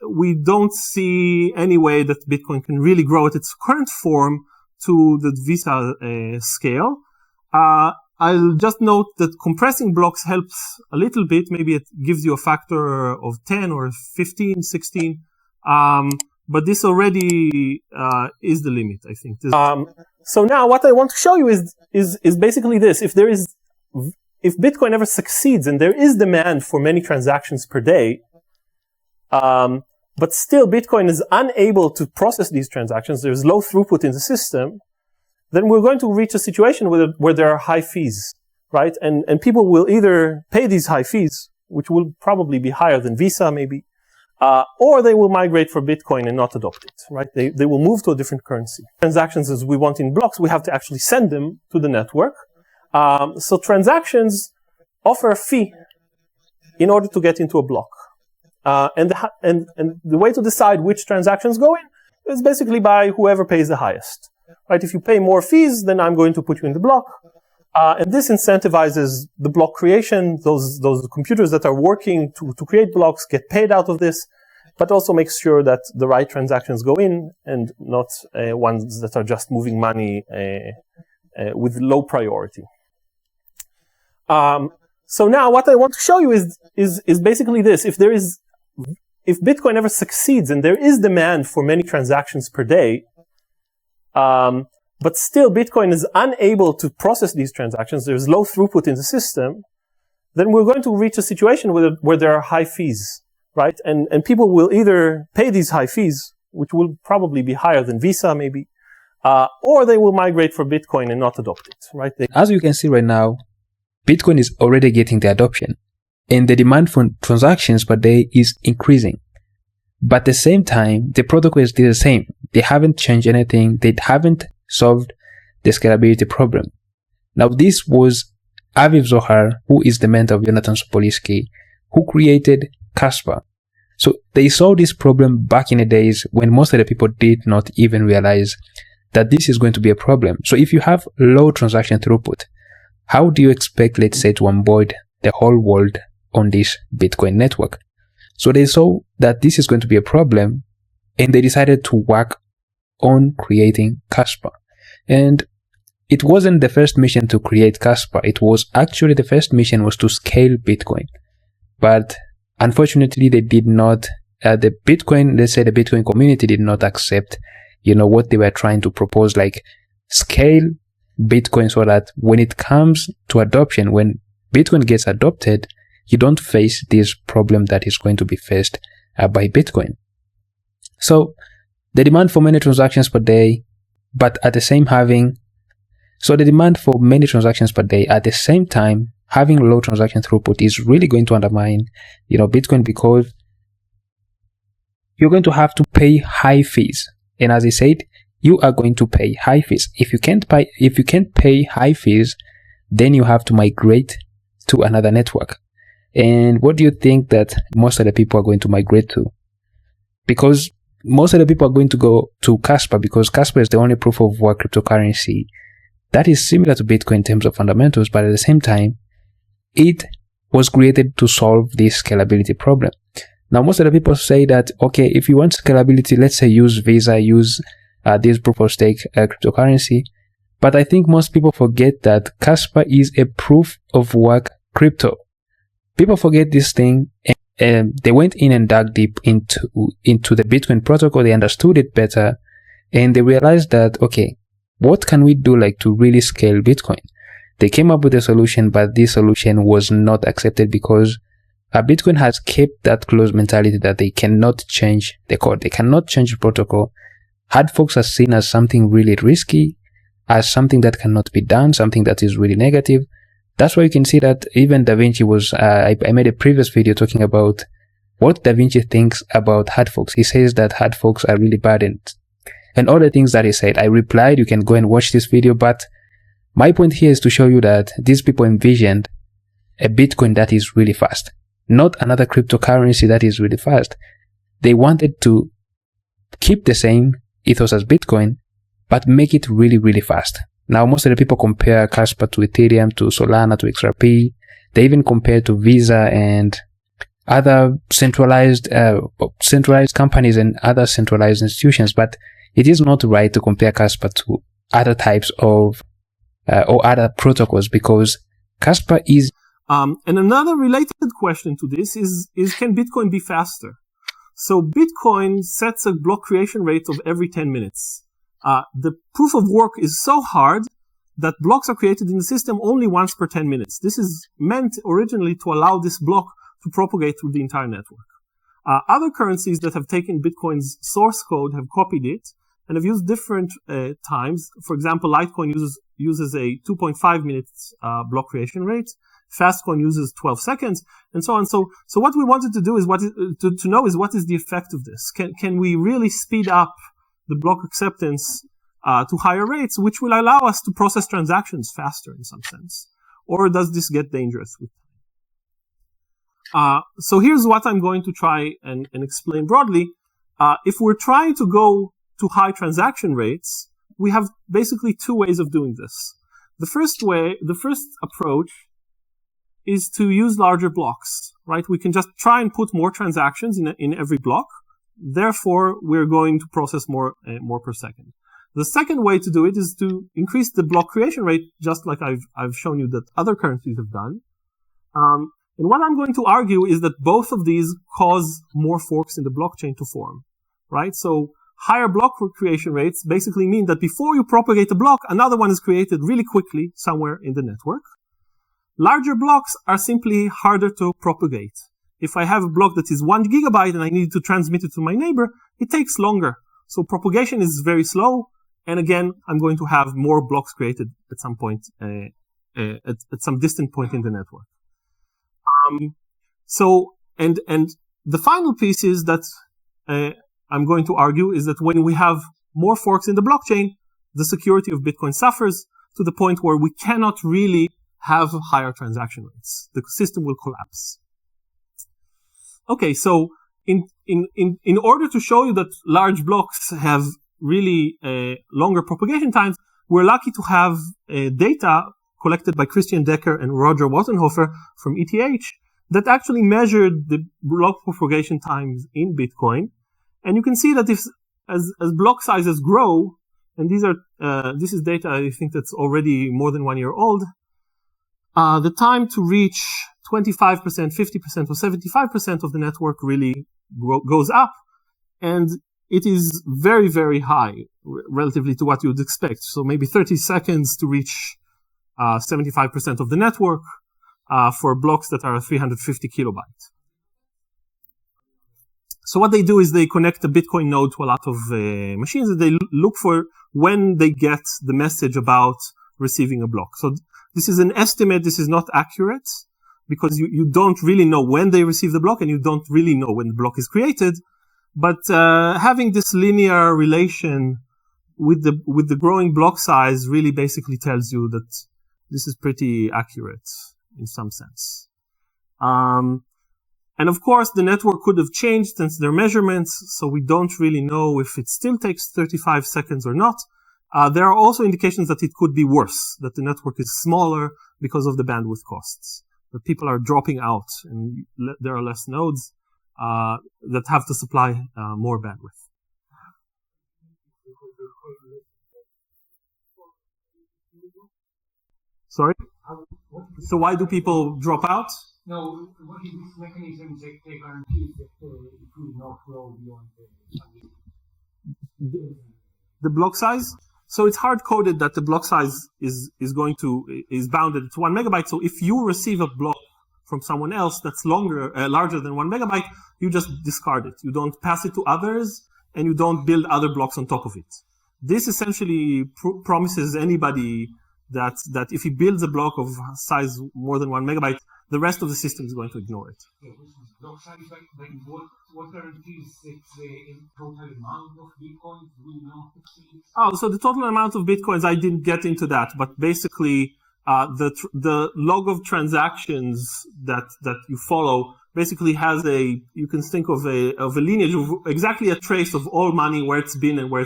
We don't see any way that Bitcoin can really grow at its current form to the Visa scale. I'll just note that compressing blocks helps a little bit. Maybe it gives you a factor of 10 or 15, 16. But this already is the limit, I think. So now what I want to show you is basically this. If Bitcoin ever succeeds and there is demand for many transactions per day, but still Bitcoin is unable to process these transactions, there's low throughput in the system, then we're going to reach a situation where there are high fees, right? And people will either pay these high fees, which will probably be higher than Visa maybe, or they will migrate for Bitcoin and not adopt it, right? They will move to a different currency. Transactions as we want in blocks, we have to actually send them to the network. So transactions offer a fee in order to get into a block. And the way to decide which transactions go in is basically by whoever pays the highest. Right? If you pay more fees, then I'm going to put you in the block. And this incentivizes the block creation. Those computers that are working to create blocks get paid out of this, but also makes sure that the right transactions go in and not ones that are just moving money with low priority. So now what I want to show you is basically this. If Bitcoin ever succeeds and there is demand for many transactions per day, but still Bitcoin is unable to process these transactions, there's low throughput in the system, then we're going to reach a situation where there are high fees, right? And people will either pay these high fees, which will probably be higher than Visa maybe, or they will migrate for Bitcoin and not adopt it, right? As you can see right now, Bitcoin is already getting the adoption, and the demand for transactions per day is increasing. But at the same time, the protocol is still the same. They haven't changed anything. They haven't solved the scalability problem. Now, this was Aviv Zohar, who is the mentor of Jonathan Sopoliski, who created Casper. So they saw this problem back in the days when most of the people did not even realize that this is going to be a problem. So if you have low transaction throughput, how do you expect, let's say, to onboard the whole world on this Bitcoin network? So they saw that this is going to be a problem, and they decided to work on creating Kaspa. And it wasn't the first mission to create Kaspa. It was actually the first mission was to scale Bitcoin. But unfortunately, they did not, the Bitcoin community did not accept, what they were trying to propose, like scale Bitcoin so that when it comes to adoption, when Bitcoin gets adopted, you don't face this problem that is going to be faced by Bitcoin. So the demand for many transactions per day, but at the same having time having low transaction throughput is really going to undermine, Bitcoin, because you're going to have to pay high fees. And as I said, you are going to pay high fees. If you can't pay high fees, then you have to migrate to another network. And what do you think that most of the people are going to migrate to? Because most of the people are going to go to Casper, because Casper is the only proof of work cryptocurrency that is similar to Bitcoin in terms of fundamentals, but at the same time, it was created to solve this scalability problem. Now, most of the people say that, okay, if you want scalability, let's say use Visa, use this proof of stake cryptocurrency. But I think most people forget that Casper is a proof of work crypto. People forget this thing, and they went in and dug deep into the Bitcoin protocol. They understood it better, and they realized that, okay, what can we do to really scale Bitcoin? They came up with a solution, but this solution was not accepted because Bitcoin has kept that closed mentality that they cannot change the code. They cannot change the protocol. Hard forks are seen as something really risky, as something that cannot be done, something that is really negative. That's why you can see that even Da Vinci was, I made a previous video talking about what Da Vinci thinks about hard forks. He says that hard forks are really bad and all the things that he said. I replied, you can go and watch this video, but my point here is to show you that these people envisioned a Bitcoin that is really fast, not another cryptocurrency that is really fast. They wanted to keep the same ethos as Bitcoin, but make it really, really fast. Now, most of the people compare Kaspa to Ethereum, to Solana, to XRP. They even compare to Visa and other centralized companies and other centralized institutions, but it is not right to compare Casper to other types of or other protocols, because Casper is. And another related question to this is can Bitcoin be faster? So Bitcoin sets a block creation rate of every 10 minutes. The proof of work is so hard that blocks are created in the system only once per 10 minutes. This is meant originally to allow this block to propagate through the entire network. Other currencies that have taken Bitcoin's source code have copied it and have used different times. For example, Litecoin uses a 2.5 minutes block creation rate. Fastcoin uses 12 seconds, and so on. So what we wanted to do is to know is what is the effect of this? Can we really speed up the block acceptance to higher rates, which will allow us to process transactions faster in some sense? Or does this get dangerous? So here's what I'm going to try and explain broadly. If we're trying to go to high transaction rates, we have basically two ways of doing this. The first approach is to use larger blocks, right? We can just try and put more transactions in every block. Therefore, we're going to process more per second. The second way to do it is to increase the block creation rate, just like I've shown you that other currencies have done. And what I'm going to argue is that both of these cause more forks in the blockchain to form, right? So higher block creation rates basically mean that before you propagate a block, another one is created really quickly somewhere in the network. Larger blocks are simply harder to propagate. If I have a block that is 1 gigabyte and I need to transmit it to my neighbor, it takes longer. So propagation is very slow. And again, I'm going to have more blocks created at some point, at some distant point in the network. And the final piece is that I'm going to argue is that when we have more forks in the blockchain, the security of Bitcoin suffers to the point where we cannot really have higher transaction rates. The system will collapse. Okay, so in order to show you that large blocks have really longer propagation times, we're lucky to have data collected by Christian Decker and Roger Wattenhofer from ETH that actually measured the block propagation times in Bitcoin. And you can see that as block sizes grow, and this is data I think that's already more than 1 year old, the time to reach 25%, 50%, or 75% of the network really goes up. And it is very, very high relatively to what you would expect. So maybe 30 seconds to reach 75% of the network for blocks that are 350 kilobytes. So what they do is they connect a Bitcoin node to a lot of machines, and they look for when they get the message about receiving a block. So this is an estimate. This is not accurate because you don't really know when they receive the block and you don't really know when the block is created. But having this linear relation with the growing block size really basically tells you that this is pretty accurate in some sense. And of course, the network could have changed since their measurements, so we don't really know if it still takes 35 seconds or not. There are also indications that it could be worse, that the network is smaller because of the bandwidth costs, that people are dropping out and there are less nodes that have to supply more bandwidth. Sorry? So why do people drop out? No, what is this mechanism that guarantees that it will not grow beyond the block size? So it's hard coded that the block size is bounded to 1 megabyte. So if you receive a block from someone else that's larger than 1 megabyte, you just discard it. You don't pass it to others, and you don't build other blocks on top of it. This essentially promises anybody that if he builds a block of size more than 1 megabyte, the rest of the system is going to ignore it. Yeah, this is block size, but what guarantees that the total amount of bitcoins will not exceed? Oh, so the total amount of bitcoins, I didn't get into that, but basically the log of transactions that you follow basically has you can think of a lineage of exactly a trace of all money, where it's been and where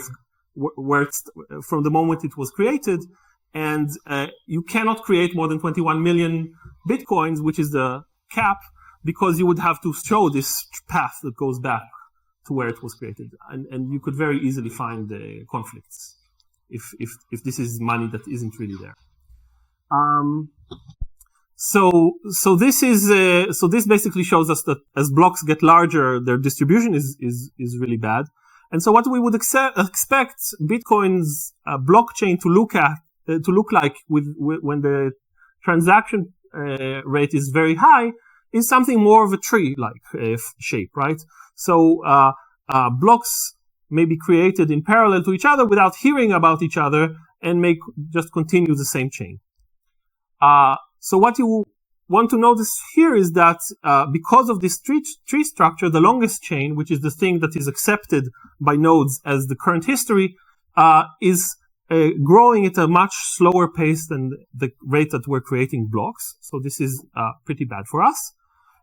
it's from the moment it was created. And you cannot create more than 21 million bitcoins, which is the cap. because you would have to show this path that goes back to where it was created. And you could very easily find the conflicts if this is money that isn't really there. So this basically shows us that as blocks get larger, their distribution is really bad. And so what we would expect Bitcoin's blockchain to look like when the transaction rate is very high is something more of a tree-like shape, right? So blocks may be created in parallel to each other without hearing about each other and may just continue the same chain. So what you want to notice here is that because of this tree structure, the longest chain, which is the thing that is accepted by nodes as the current history, is growing at a much slower pace than the rate that we're creating blocks. So this is pretty bad for us.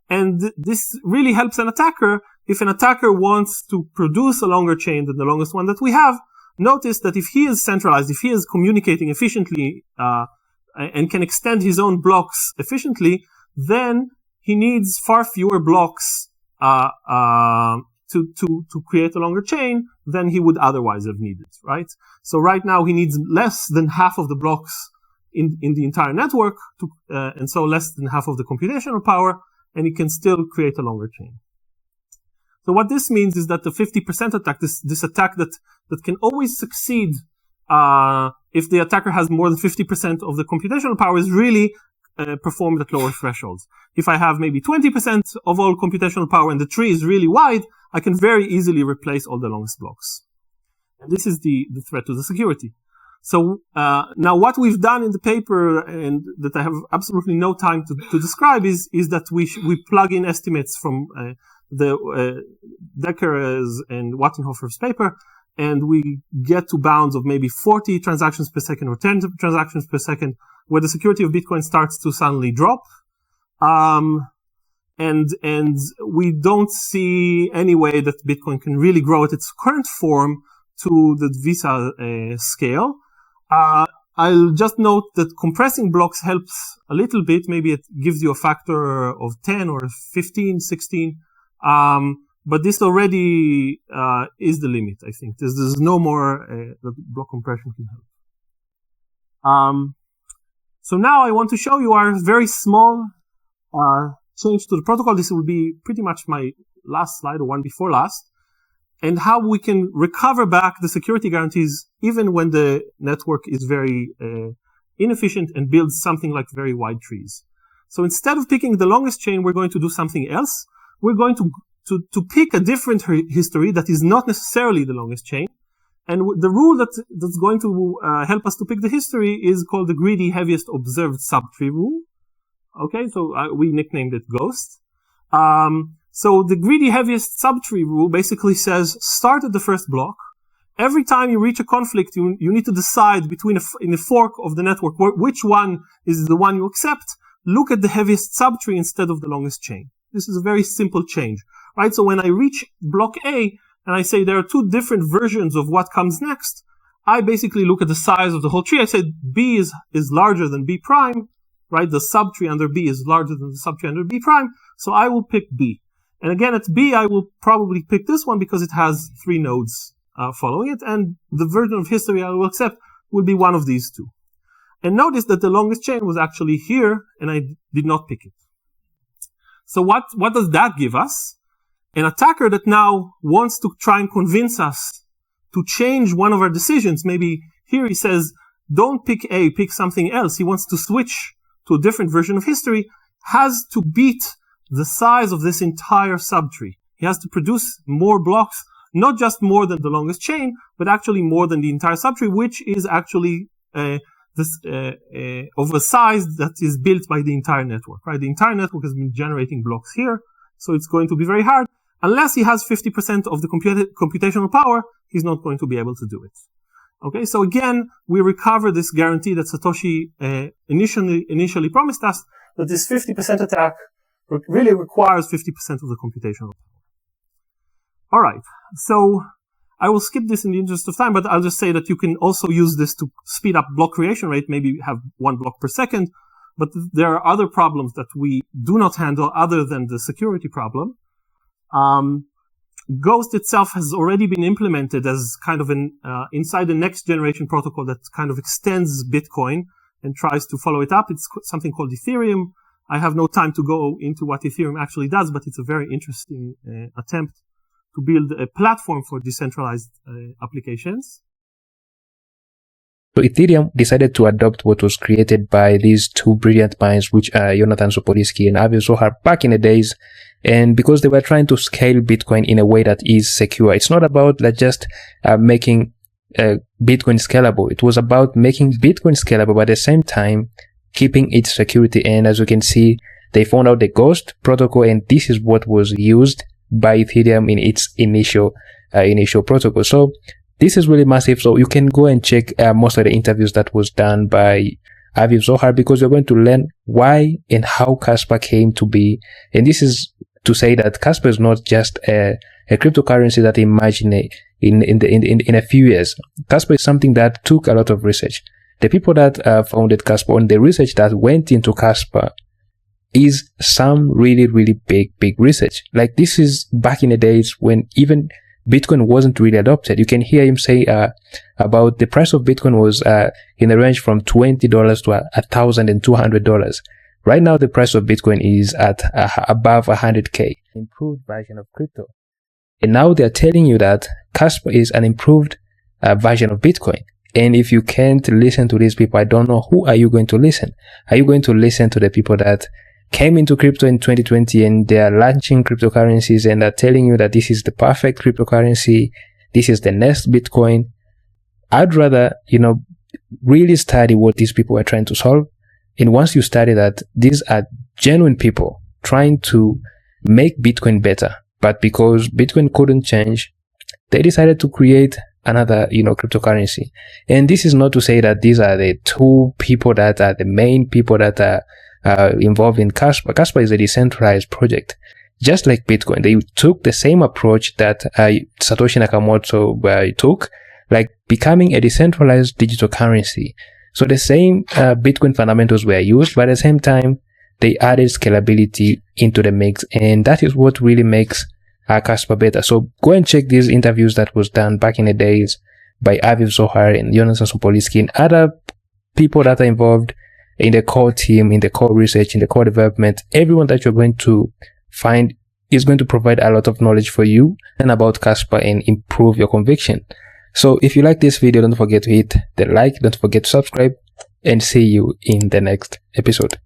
And this really helps an attacker. If an attacker wants to produce a longer chain than the longest one that we have, notice that if he is centralized, if he is communicating efficiently, and can extend his own blocks efficiently, then he needs far fewer blocks to create a longer chain than he would otherwise have needed, right? So right now he needs less than half of the blocks in the entire network, and so less than half of the computational power, and he can still create a longer chain. So what this means is that the 50% attack, this attack that can always succeed if the attacker has more than 50% of the computational power, is really performed at lower thresholds. If I have maybe 20% of all computational power and the tree is really wide, I can very easily replace all the longest blocks. And this is the threat to the security. So now what we've done in the paper, and that I have absolutely no time to describe, is that we plug in estimates from the Decker's and Wattenhofer's paper, and we get to bounds of maybe 40 transactions per second or 10 transactions per second, where the security of Bitcoin starts to suddenly drop. And we don't see any way that Bitcoin can really grow at its current form to the Visa scale. I'll just note that compressing blocks helps a little bit. Maybe it gives you a factor of 10 or 15, 16. But this already is the limit, I think. There's no more that block compression can help. So now I want to show you our very small change to the protocol. This will be pretty much my last slide, or one before last, and how we can recover back the security guarantees even when the network is very inefficient and builds something like very wide trees. So instead of picking the longest chain, we're going to do something else. We're going to pick a different history that is not necessarily the longest chain. And the rule that's going to help us to pick the history is called the greedy heaviest observed subtree rule. Okay, so we nicknamed it Ghost. So the greedy heaviest subtree rule basically says start at the first block. Every time you reach a conflict, you need to decide in a fork of the network which one is the one you accept. Look at the heaviest subtree instead of the longest chain. This is a very simple change, right? So when I reach block A and I say there are two different versions of what comes next, I basically look at the size of the whole tree. I said B is larger than B prime, right? The subtree under B is larger than the subtree under B prime. So I will pick B. And again, at B, I will probably pick this one because it has 3 nodes following it. And the version of history I will accept will be one of these two. And notice that the longest chain was actually here, and I did not pick it. So what does that give us? An attacker that now wants to try and convince us to change one of our decisions. Maybe here he says, don't pick A, pick something else. He wants to switch to a different version of history, has to beat the size of this entire subtree. He has to produce more blocks, not just more than the longest chain, but actually more than the entire subtree, which is actually of a size that is built by the entire network, right? The entire network has been generating blocks here, so it's going to be very hard. Unless he has 50% of the computational power, he's not going to be able to do it. Okay, so again, we recover this guarantee that Satoshi initially promised us, that this 50% attack really requires 50% of the computational power. All right, so I will skip this in the interest of time, but I'll just say that you can also use this to speed up block creation rate, maybe have 1 block per second. but there are other problems that we do not handle other than the security problem. Ghost itself has already been implemented as kind of an inside the next generation protocol that kind of extends Bitcoin and tries to follow it up. It's something called Ethereum. I have no time to go into what Ethereum actually does, but it's a very interesting attempt to build a platform for decentralized applications. So Ethereum decided to adopt what was created by these two brilliant minds, which are Jonathan Sopolinsky and Aviv Zohar back in the days. And because they were trying to scale Bitcoin in a way that is secure. It's not about like just making Bitcoin scalable. It was about making Bitcoin scalable, but at the same time, keeping its security. And as you can see, they found out the Ghost protocol, and this is what was used by Ethereum in its initial protocol. So this is really massive. So you can go and check most of the interviews that was done by Aviv Zohar, because you're going to learn why and how Casper came to be. And this is to say that Casper is not just a cryptocurrency that imagine in a few years. Casper is something that took a lot of research. The people that founded Casper and the research that went into Casper is some really, really big research. Like this is back in the days when even Bitcoin wasn't really adopted. You can hear him say about the price of Bitcoin was in the range from $20 to $1,200. Right now, the price of Bitcoin is at above 100K. Improved version of crypto. And now they're telling you that Casper is an improved version of Bitcoin. And if you can't listen to these people, I don't know who are you going to listen. Are you going to listen to the people that came into crypto in 2020 and they are launching cryptocurrencies and are telling you that this is the perfect cryptocurrency, this is the next Bitcoin? I'd rather, really study what these people are trying to solve. And once you study that, these are genuine people trying to make Bitcoin better. But because Bitcoin couldn't change, they decided to create another, cryptocurrency. And this is not to say that these are the two people that are the main people that are involved in Casper. Casper is a decentralized project. Just like Bitcoin, they took the same approach that Satoshi Nakamoto took, like becoming a decentralized digital currency. So the same Bitcoin fundamentals were used, but at the same time, they added scalability into the mix. And that is what really makes Casper better. So go and check these interviews that was done back in the days by Aviv Zohar and Jonathan Sopolinsky and other people that are involved in the core team, in the core research, in the core development. Everyone that you're going to find is going to provide a lot of knowledge for you and about Casper and improve your conviction. So if you like this video, don't forget to hit the like, don't forget to subscribe, and see you in the next episode.